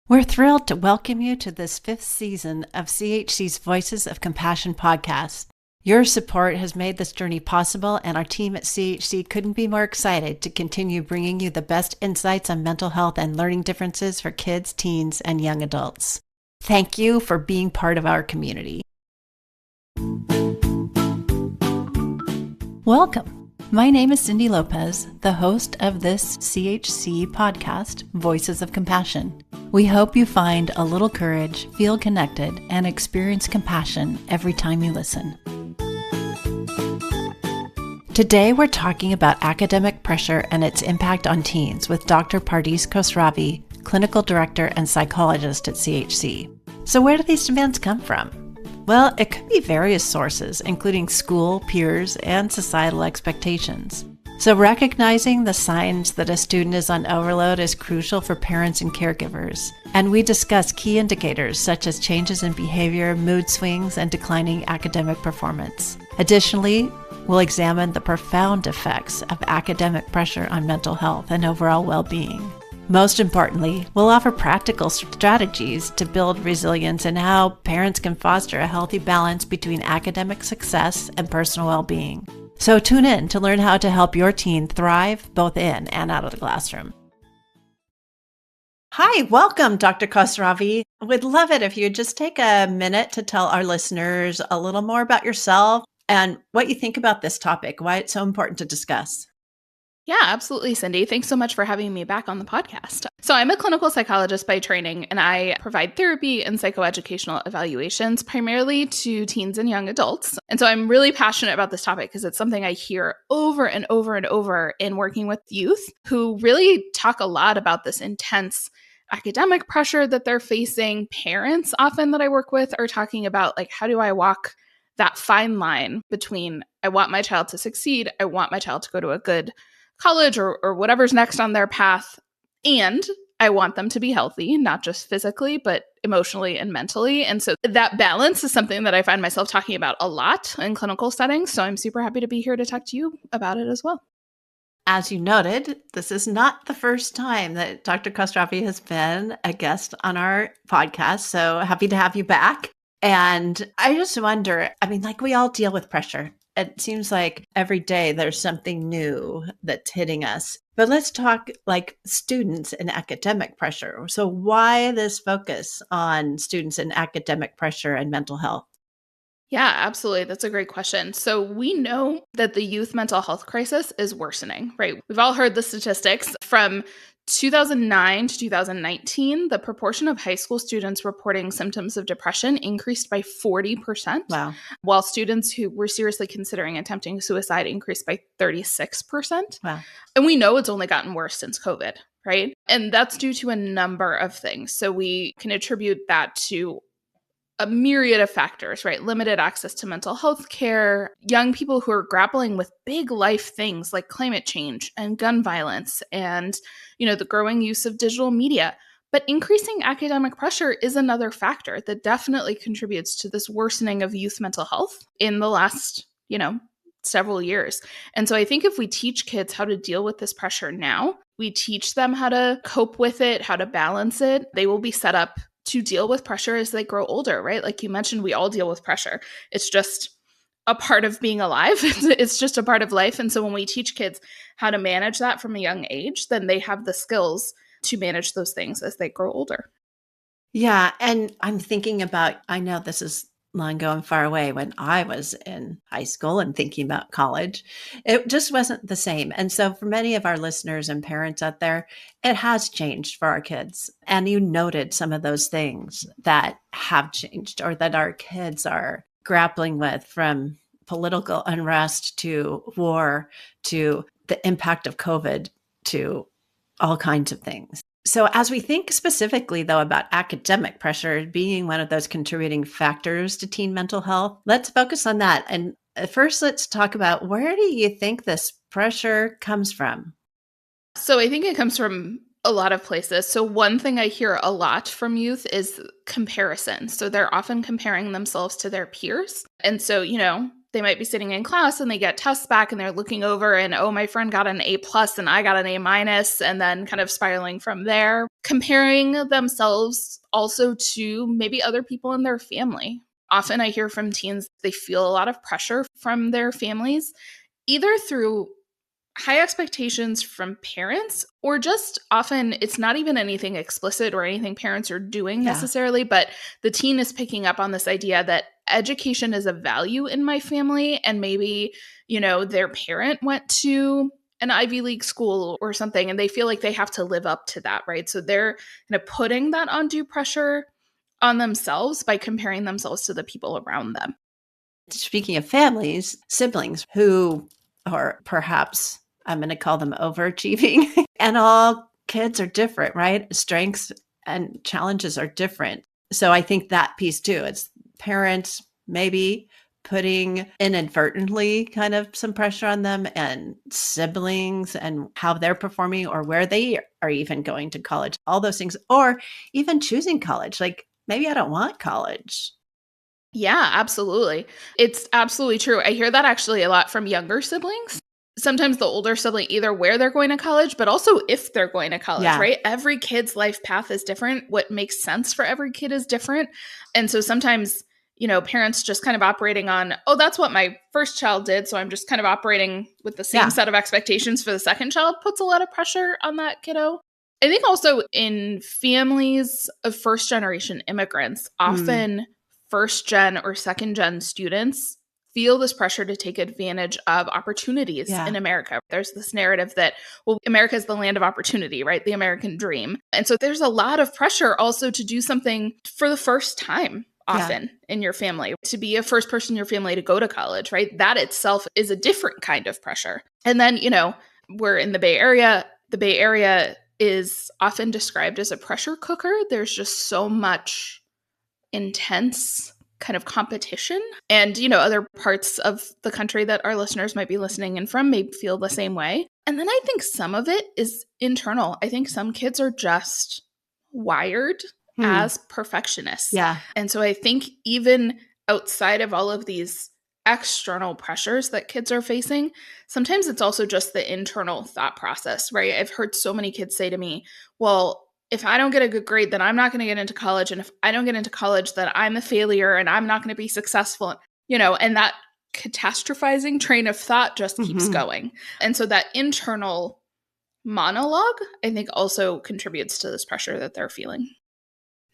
We're thrilled to welcome you to this fifth season of CHC's Voices of Compassion podcast. Your support has made this journey possible, and our team at CHC couldn't be more excited to continue bringing you the best insights on mental health and learning differences for kids, teens, and young adults. Thank you for being part of our community. Welcome. My name is Cindy Lopez, the host of this CHC podcast, Voices of Compassion. We hope you find a little courage, feel connected, and experience compassion every time you listen. Today, we're talking about academic pressure and its impact on teens with Dr. Pardis Khosravi, Clinical Director and Psychologist at CHC. So where do these demands come from? Well, it could be various sources, including school, peers, and societal expectations. So recognizing the signs that a student is on overload is crucial for parents and caregivers. And we discuss key indicators such as changes in behavior, mood swings, and declining academic performance. Additionally, we'll examine the profound effects of academic pressure on mental health and overall well-being. Most importantly, we'll offer practical strategies to build resilience and how parents can foster a healthy balance between academic success and personal well-being. So tune in to learn how to help your teen thrive both in and out of the classroom. Hi, welcome, Dr. Khosravi. Would love it if you'd just take a minute to tell our listeners a little more about yourself and what you think about this topic, why it's so important to discuss. Yeah, absolutely, Cindy. Thanks so much for having me back on the podcast. So I'm a clinical psychologist by training, and I provide therapy and psychoeducational evaluations primarily to teens and young adults. And so I'm really passionate about this topic because it's something I hear over and over and over in working with youth who really talk a lot about this intense academic pressure that they're facing. Parents often that I work with are talking about, like, how do I walk that fine line between I want my child to succeed, I want my child to go to a good college or whatever's next on their path, and I want them to be healthy, not just physically, but emotionally and mentally. And so that balance is something that I find myself talking about a lot in clinical settings. So I'm super happy to be here to talk to you about it as well. As you noted, this is not the first time that Dr. Khosravi has been a guest on our podcast. So happy to have you back. And I just wonder, we all deal with pressure. It seems like every day there's something new that's hitting us. But let's talk like students and academic pressure. So why this focus on students and academic pressure and mental health? Yeah, absolutely. That's a great question. So we know that the youth mental health crisis is worsening, right? We've all heard the statistics from 2009 to 2019, the proportion of high school students reporting symptoms of depression increased by 40%. Wow. While students who were seriously considering attempting suicide increased by 36%. Wow. And we know it's only gotten worse since COVID, right? And that's due to a number of things. So we can attribute that to a myriad of factors, right? Limited access to mental health care, young people who are grappling with big life things like climate change and gun violence and, the growing use of digital media. But increasing academic pressure is another factor that definitely contributes to this worsening of youth mental health in the last, several years. And so I think if we teach kids how to deal with this pressure now, we teach them how to cope with it, how to balance it, they will be set up to deal with pressure as they grow older, right? Like you mentioned, we all deal with pressure. It's just a part of being alive. It's just a part of life. And so when we teach kids how to manage that from a young age, then they have the skills to manage those things as they grow older. Yeah. And I'm thinking about, I know this is long ago and far away when I was in high school and thinking about college, it just wasn't the same. And so for many of our listeners and parents out there, it has changed for our kids. And you noted some of those things that have changed or that our kids are grappling with, from political unrest to war to the impact of COVID to all kinds of things. So as we think specifically, though, about academic pressure being one of those contributing factors to teen mental health, let's focus on that. And first, let's talk about, where do you think this pressure comes from? So I think it comes from a lot of places. So one thing I hear a lot from youth is comparison. So they're often comparing themselves to their peers. And so, They might be sitting in class and they get tests back and they're looking over and, oh, my friend got an A+ and I got an A-, and then kind of spiraling from there. Comparing themselves also to maybe other people in their family. Often I hear from teens, they feel a lot of pressure from their families, either through high expectations from parents, or just often it's not even anything explicit or anything parents are doing necessarily, but the teen is picking up on this idea that education is a value in my family, and maybe, their parent went to an Ivy League school or something, and they feel like they have to live up to that, right? So they're kind of putting that undue pressure on themselves by comparing themselves to the people around them. Speaking of families, siblings who are perhaps, I'm going to call them overachieving, and all kids are different, right? Strengths and challenges are different. So I think that piece too, it's parents maybe putting inadvertently kind of some pressure on them, and siblings and how they're performing or where they are even going to college, all those things, or even choosing college. Like, maybe I don't want college. Yeah, absolutely. It's absolutely true. I hear that actually a lot from younger siblings. Sometimes the older sibling, either where they're going to college, but also if they're going to college, right? Every kid's life path is different. What makes sense for every kid is different. And so sometimes, parents just kind of operating on, oh, that's what my first child did, so I'm just kind of operating with the same set of expectations for the second child, puts a lot of pressure on that kiddo. I think also in families of first-generation immigrants, often first-gen or second-gen students feel this pressure to take advantage of opportunities in America. There's this narrative that, well, America is the land of opportunity, right? The American dream. And so there's a lot of pressure also to do something for the first time often in your family, to be a first person in your family to go to college, right? That itself is a different kind of pressure. And then, we're in the Bay Area. The Bay Area is often described as a pressure cooker. There's just so much intense kind of competition. And, other parts of the country that our listeners might be listening in from may feel the same way. And then I think some of it is internal. I think some kids are just wired as perfectionists. Yeah. And so I think even outside of all of these external pressures that kids are facing, sometimes it's also just the internal thought process, right? I've heard so many kids say to me, well, if I don't get a good grade, then I'm not going to get into college. And if I don't get into college, then I'm a failure and I'm not going to be successful, and that catastrophizing train of thought just keeps going. And so that internal monologue, I think, also contributes to this pressure that they're feeling.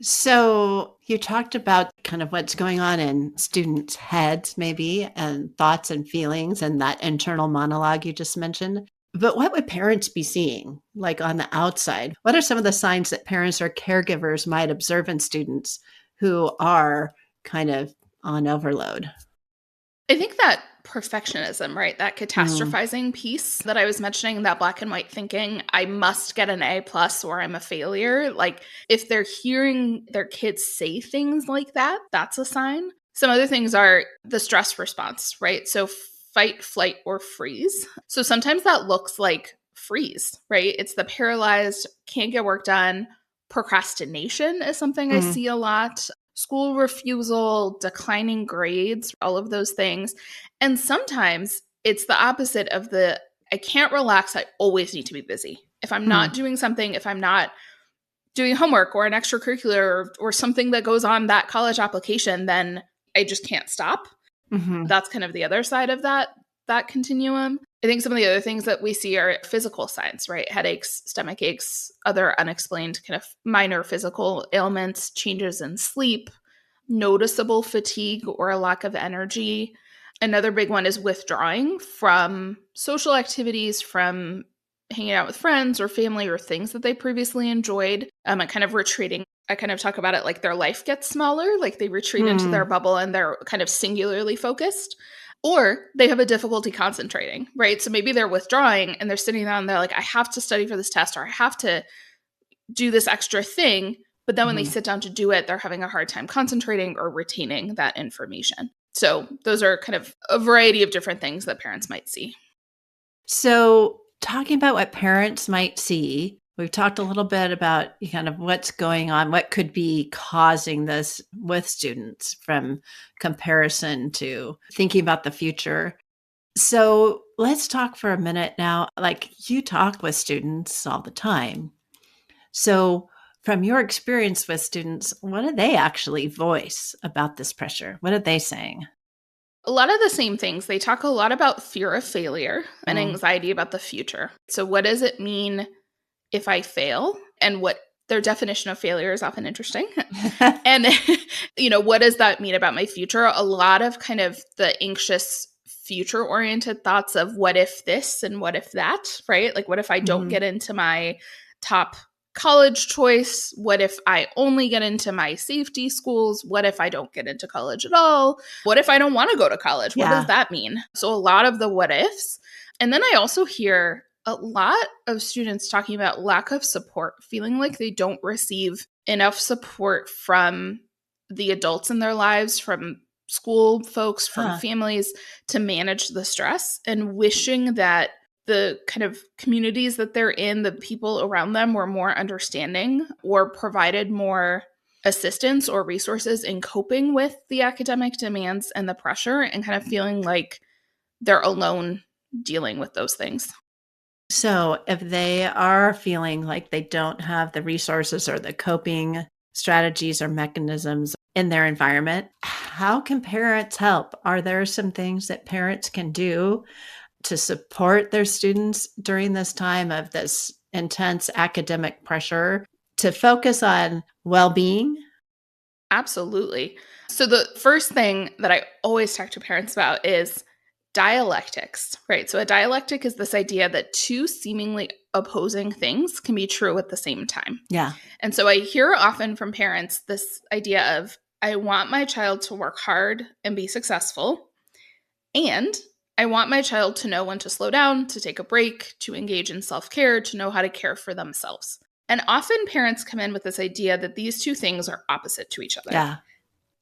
So you talked about kind of what's going on in students' heads, maybe, and thoughts and feelings, and that internal monologue you just mentioned. But what would parents be seeing, like on the outside? What are some of the signs that parents or caregivers might observe in students who are kind of on overload? I think that perfectionism, right? That catastrophizing piece that I was mentioning, that black and white thinking, I must get an A+ or I'm a failure. Like, if they're hearing their kids say things like that, that's a sign. Some other things are the stress response, right? So fight, flight, or freeze. So sometimes that looks like freeze, right? It's the paralyzed, can't get work done. Procrastination is something I see a lot. School refusal, declining grades, all of those things. And sometimes it's the opposite of the, I can't relax, I always need to be busy. If I'm not doing something, if I'm not doing homework or an extracurricular or something that goes on that college application, then I just can't stop. That's kind of the other side of that continuum. I think some of the other things that we see are physical signs, right? Headaches, stomach aches, other unexplained kind of minor physical ailments, changes in sleep, noticeable fatigue or a lack of energy. Another big one is withdrawing from social activities, from hanging out with friends or family or things that they previously enjoyed, and kind of retreating. I kind of talk about it like their life gets smaller, like they retreat into their bubble and they're kind of singularly focused. Or they have a difficulty concentrating, right? So maybe they're withdrawing and they're sitting down and they're like, I have to study for this test or I have to do this extra thing. But then when they sit down to do it, they're having a hard time concentrating or retaining that information. So those are kind of a variety of different things that parents might see. So talking about what parents might see, We've talked a little bit about kind of what's going on, what could be causing this with students from comparison to thinking about the future. So let's talk for a minute now. Like, you talk with students all the time. So from your experience with students, what do they actually voice about this pressure? What are they saying? A lot of the same things. They talk a lot about fear of failure and Mm. anxiety about the future. So what does it mean if I fail? And what their definition of failure is often interesting. And, what does that mean about my future? A lot of kind of the anxious future oriented thoughts of what if this and what if that, right? Like, what if I don't get into my top college choice? What if I only get into my safety schools? What if I don't get into college at all? What if I don't want to go to college? What does that mean? So a lot of the what ifs. And then I also hear a lot of students talking about lack of support, feeling like they don't receive enough support from the adults in their lives, from school folks, from families to manage the stress, and wishing that the kind of communities that they're in, the people around them were more understanding or provided more assistance or resources in coping with the academic demands and the pressure, and kind of feeling like they're alone dealing with those things. So if they are feeling like they don't have the resources or the coping strategies or mechanisms in their environment, how can parents help? Are there some things that parents can do to support their students during this time of this intense academic pressure to focus on well-being? Absolutely. So the first thing that I always talk to parents about is dialectics, right? So a dialectic is this idea that two seemingly opposing things can be true at the same time. Yeah. And so I hear often from parents this idea of, I want my child to work hard and be successful, and I want my child to know when to slow down, to take a break, to engage in self-care, to know how to care for themselves. And often parents come in with this idea that these two things are opposite to each other. Yeah.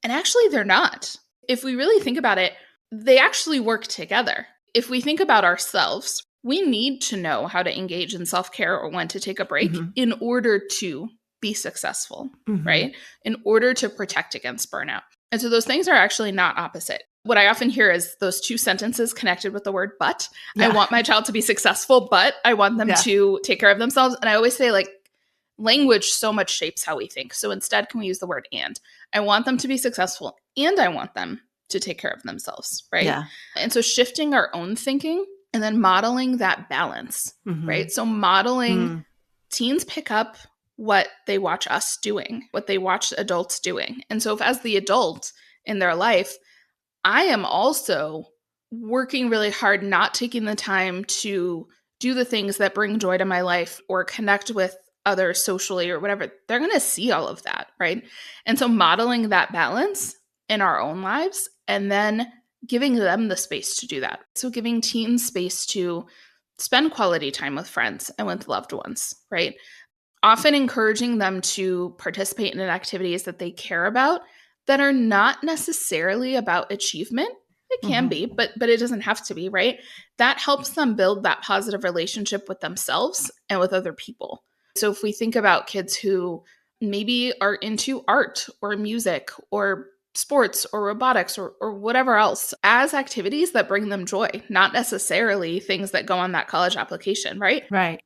And actually, they're not. If we really think about it, they actually work together. If we think about ourselves, we need to know how to engage in self-care or when to take a break in order to be successful, right? In order to protect against burnout. And so those things are actually not opposite. What I often hear is those two sentences connected with the word but. I want my child to be successful, but I want them to take care of themselves. And I always say, like, language so much shapes how we think. So instead, can we use the word and? I want them to be successful, and I want them to take care of themselves, right? Yeah. And so shifting our own thinking and then modeling that balance, right? So modeling, teens pick up what they watch us doing, what they watch adults doing. And so if as the adult in their life, I am also working really hard, not taking the time to do the things that bring joy to my life or connect with others socially or whatever, they're going to see all of that, right? And so modeling that balance in our own lives and then giving them the space to do that. So giving teens space to spend quality time with friends and with loved ones, right? Often encouraging them to participate in activities that they care about that are not necessarily about achievement. It can be, but it doesn't have to be, right? That helps them build that positive relationship with themselves and with other people. So if we think about kids who maybe are into art or music or sports or robotics or whatever else as activities that bring them joy, not necessarily things that go on that college application, right? Right.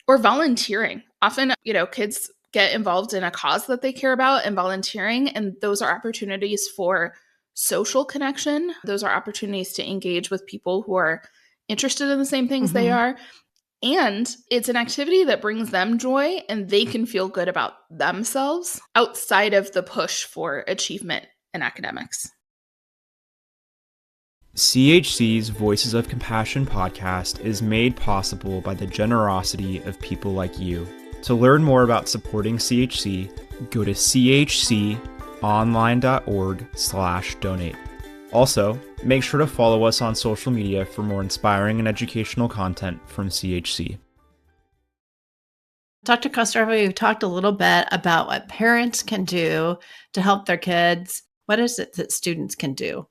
Or volunteering. Often, kids get involved in a cause that they care about and volunteering, and those are opportunities for social connection. Those are opportunities to engage with people who are interested in the same things they are. And it's an activity that brings them joy and they can feel good about themselves outside of the push for achievement in academics. CHC's Voices of Compassion podcast is made possible by the generosity of people like you. To learn more about supporting CHC, go to chconline.org/donate. Also, make sure to follow us on social media for more inspiring and educational content from CHC. Dr. Khosravi, we've talked a little bit about what parents can do to help their kids. What is it that students can do?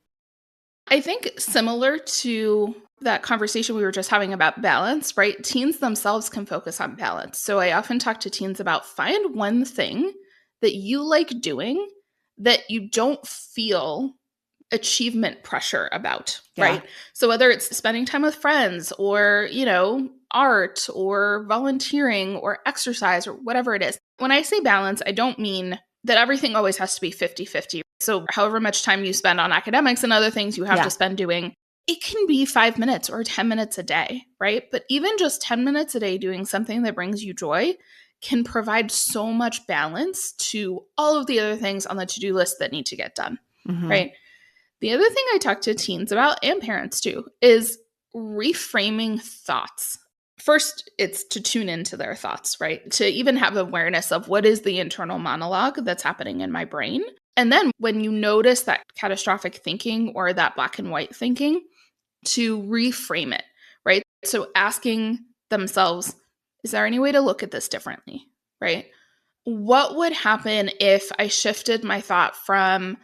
I think similar to that conversation we were just having about balance, right? Teens themselves can focus on balance. So I often talk to teens about find one thing that you like doing that you don't feel achievement pressure about, right? So whether it's spending time with friends or, art or volunteering or exercise or whatever it is. When I say balance, I don't mean that everything always has to be 50-50. So however much time you spend on academics and other things you have to spend doing, it can be 5 minutes or 10 minutes a day, right? But even just 10 minutes a day doing something that brings you joy can provide so much balance to all of the other things on the to-do list that need to get done, right? The other thing I talk to teens about, and parents too, is reframing thoughts. First, it's to tune into their thoughts, right? To even have awareness of what is the internal monologue that's happening in my brain. And then when you notice that catastrophic thinking or that black and white thinking, to reframe it, right? So asking themselves, is there any way to look at this differently, right? What would happen if I shifted my thought from,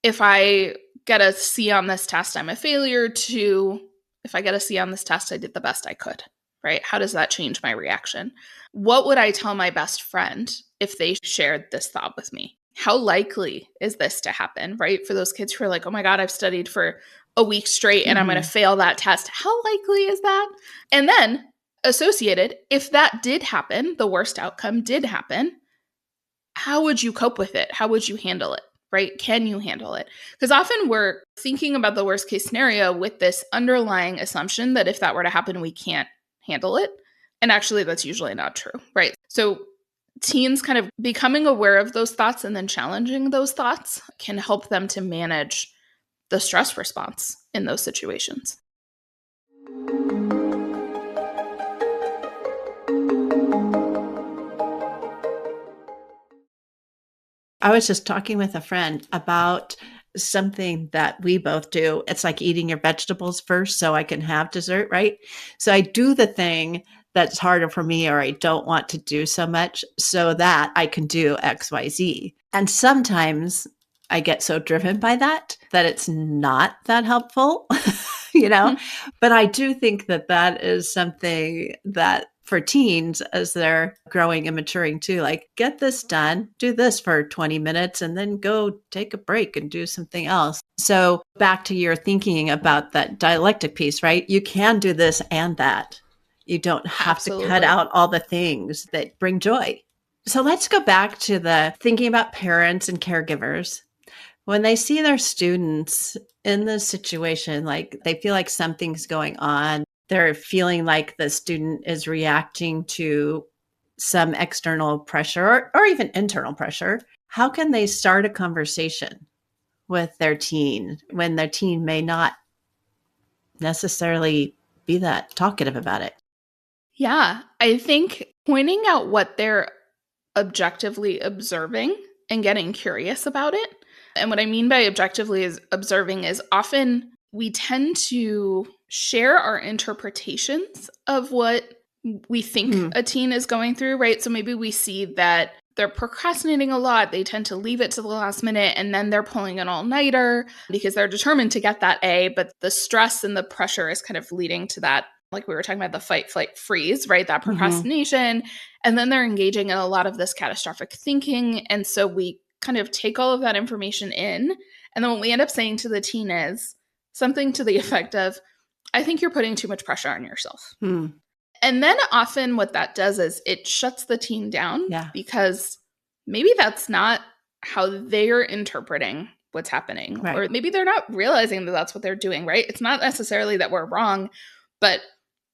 if I get a C on this test, I'm a failure, to if I get a C on this test, I did the best I could, right? How does that change my reaction? What would I tell my best friend if they shared this thought with me? How likely is this to happen, right? For those kids who are like, oh my God, I've studied for a week straight and I'm going to fail that test. How likely is that? And then associated, if that did happen, the worst outcome did happen, how would you cope with it? How would you handle it? Right? Can you handle it? Because often we're thinking about the worst case scenario with this underlying assumption that if that were to happen, we can't handle it. And actually, that's usually not true, right? So teens kind of becoming aware of those thoughts and then challenging those thoughts can help them to manage the stress response in those situations. I was just talking with a friend about something that we both do. It's like eating your vegetables first so I can have dessert, right? So I do the thing that's harder for me or I don't want to do so much so that I can do X, Y, Z. And sometimes I get so driven by that it's not that helpful, But I do think that is something that for teens, as they're growing and maturing too, like get this done, do this for 20 minutes, and then go take a break and do something else. So back to your thinking about that dialectic piece, right? You can do this and that. You don't have to cut out all the things that bring joy. So let's go back to the thinking about parents and caregivers. When they see their students in this situation, like they feel like something's going on, they're feeling like the student is reacting to some external pressure or even internal pressure, how can they start a conversation with their teen when their teen may not necessarily be that talkative about it? Yeah, I think pointing out what they're objectively observing and getting curious about it. And what I mean by objectively is observing is often we tend to share our interpretations of what we think a teen is going through, right? So maybe we see that they're procrastinating a lot. They tend to leave it to the last minute and then they're pulling an all-nighter because they're determined to get that A, but the stress and the pressure is kind of leading to that, like we were talking about the fight, flight, freeze, right? That procrastination. And then they're engaging in a lot of this catastrophic thinking. And so we kind of take all of that information in. And then what we end up saying to the teen is something to the effect of, I think you're putting too much pressure on yourself. And then often what that does is it shuts the teen down because maybe that's not how they're interpreting what's happening. Right. Or maybe they're not realizing that that's what they're doing, right? It's not necessarily that we're wrong, but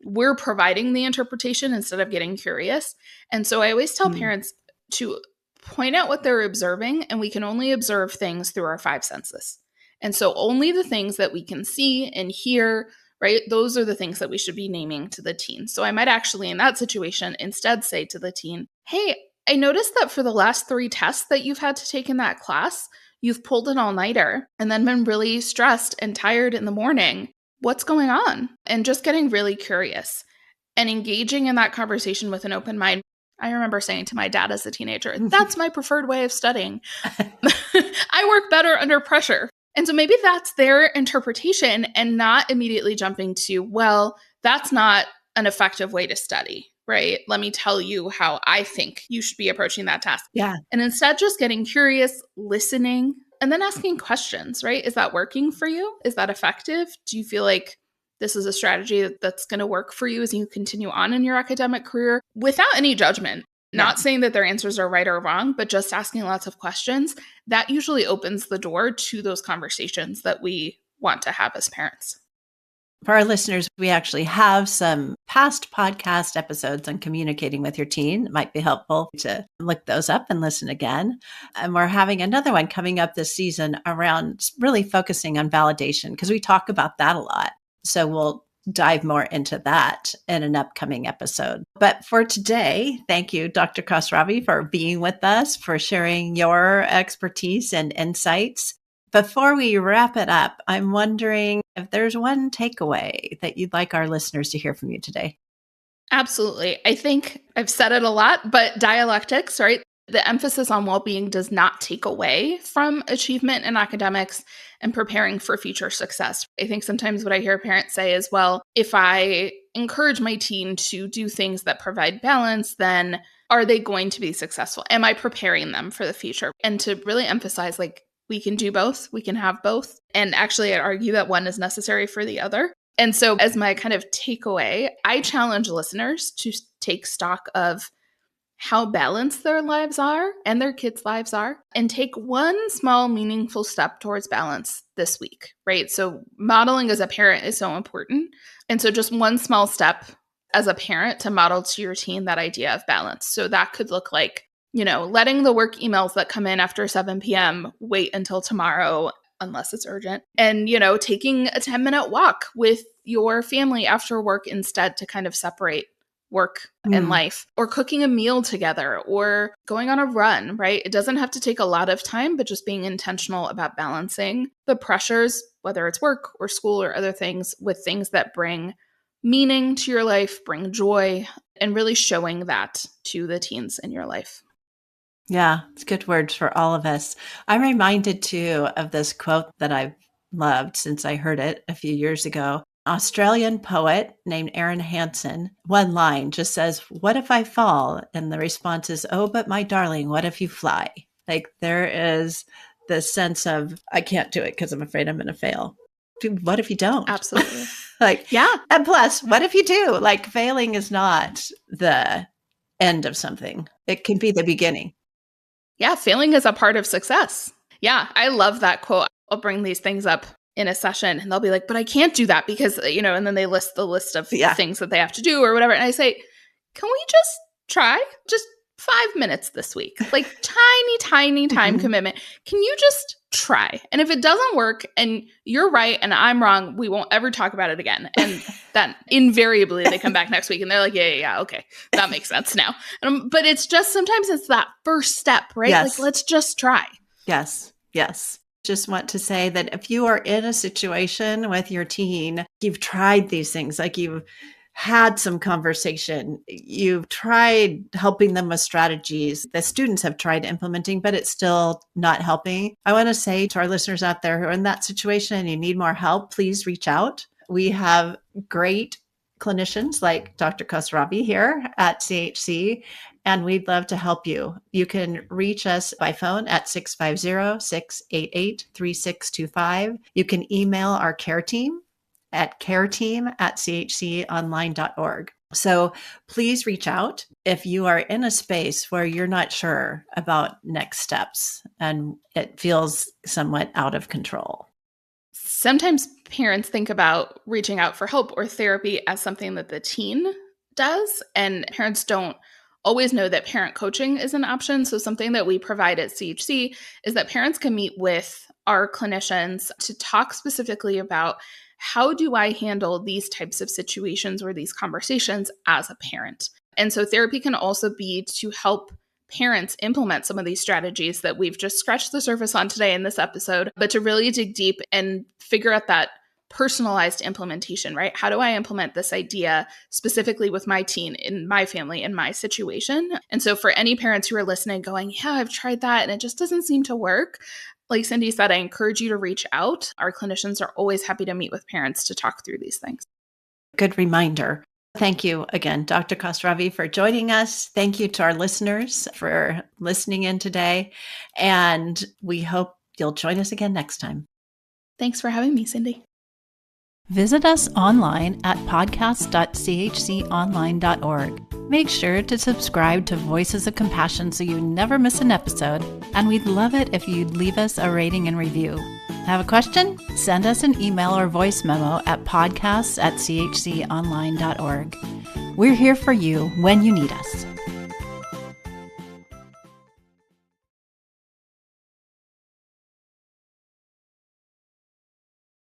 we're providing the interpretation instead of getting curious. And so I always tell parents to point out what they're observing, and we can only observe things through our 5 senses. And so only the things that we can see and hear, right? Those are the things that we should be naming to the teen. So I might actually, in that situation, instead say to the teen, hey, I noticed that for the last 3 tests that you've had to take in that class, you've pulled an all-nighter and then been really stressed and tired in the morning. What's going on? And just getting really curious and engaging in that conversation with an open mind. I remember saying to my dad as a teenager, that's my preferred way of studying. I work better under pressure. And so maybe that's their interpretation and not immediately jumping to, well, that's not an effective way to study, right? Let me tell you how I think you should be approaching that task. Yeah. And instead just getting curious, listening, and then asking questions, right? Is that working for you? Is that effective? Do you feel like this is a strategy that's going to work for you as you continue on in your academic career without any judgment? Not saying that their answers are right or wrong, but just asking lots of questions. That usually opens the door to those conversations that we want to have as parents. For our listeners, we actually have some past podcast episodes on communicating with your teen. It might be helpful to look those up and listen again. And we're having another one coming up this season around really focusing on validation, because we talk about that a lot. So we'll dive more into that in an upcoming episode. But for today, thank you, Dr. Khosravi, for being with us, for sharing your expertise and insights. Before we wrap it up, I'm wondering if there's one takeaway that you'd like our listeners to hear from you today. Absolutely. I think I've said it a lot, but dialectics, right? The emphasis on well-being does not take away from achievement in academics and preparing for future success. I think sometimes what I hear parents say is, well, if I encourage my teen to do things that provide balance, then are they going to be successful? Am I preparing them for the future? And to really emphasize, like, we can do both, we can have both. And actually, I'd argue that one is necessary for the other. And so as my kind of takeaway, I challenge listeners to take stock of how balanced their lives are and their kids' lives are, and take one small, meaningful step towards balance this week, right? So modeling as a parent is so important. And so just one small step as a parent to model to your teen that idea of balance. So that could look like, letting the work emails that come in after 7 p.m. wait until tomorrow, unless it's urgent. And, taking a 10-minute walk with your family after work instead to kind of separate work and life, or cooking a meal together, or going on a run, right? It doesn't have to take a lot of time, but just being intentional about balancing the pressures, whether it's work or school or other things, with things that bring meaning to your life, bring joy, and really showing that to the teens in your life. Yeah, it's good words for all of us. I'm reminded too of this quote that I've loved since I heard it a few years ago. Australian poet named Aaron Hansen, one line just says, "What if I fall?" And the response is, "Oh, but my darling, what if you fly?" Like there is this sense of, I can't do it because I'm afraid I'm going to fail. Dude, what if you don't? Absolutely. Yeah. And plus, what if you do? Like failing is not the end of something. It can be the beginning. Yeah, failing is a part of success. Yeah, I love that quote. I'll bring these things up in a session and they'll be like, but I can't do that because, and then they list the list of things that they have to do or whatever. And I say, can we just try? Just 5 minutes this week, like tiny time commitment. Can you just try? And if it doesn't work and you're right and I'm wrong, we won't ever talk about it again. And then invariably they come back next week and they're like, yeah, okay, that makes sense now. But it's just, sometimes it's that first step, right? Yes. Like, let's just try. Yes. Just want to say that if you are in a situation with your teen, you've tried these things, like you've had some conversation, you've tried helping them with strategies the students have tried implementing, but it's still not helping. I want to say to our listeners out there who are in that situation and you need more help, please reach out. We have great clinicians like Dr. Khosravi here at CHC, and we'd love to help you. You can reach us by phone at 650-688-3625. You can email our care team at careteam@chconline.org. So please reach out if you are in a space where you're not sure about next steps and it feels somewhat out of control. Sometimes parents think about reaching out for help or therapy as something that the teen does, and parents don't always know that parent coaching is an option. So something that we provide at CHC is that parents can meet with our clinicians to talk specifically about, how do I handle these types of situations or these conversations as a parent? And so therapy can also be to help parents implement some of these strategies that we've just scratched the surface on today in this episode, but to really dig deep and figure out that personalized implementation, right? How do I implement this idea specifically with my teen, in my family, in my situation? And so for any parents who are listening going, yeah, I've tried that and it just doesn't seem to work, Like Cindy said, I encourage you to reach out. Our clinicians are always happy to meet with parents to talk through these things. Good reminder. Thank you again, Dr. Khosravi, for joining us. Thank you to our listeners for listening in today. And we hope you'll join us again next time. Thanks for having me, Cindy. Visit us online at podcast.chconline.org. Make sure to subscribe to Voices of Compassion so you never miss an episode. And we'd love it if you'd leave us a rating and review. Have a question? Send us an email or voice memo at podcasts@chconline.org. We're here for you when you need us.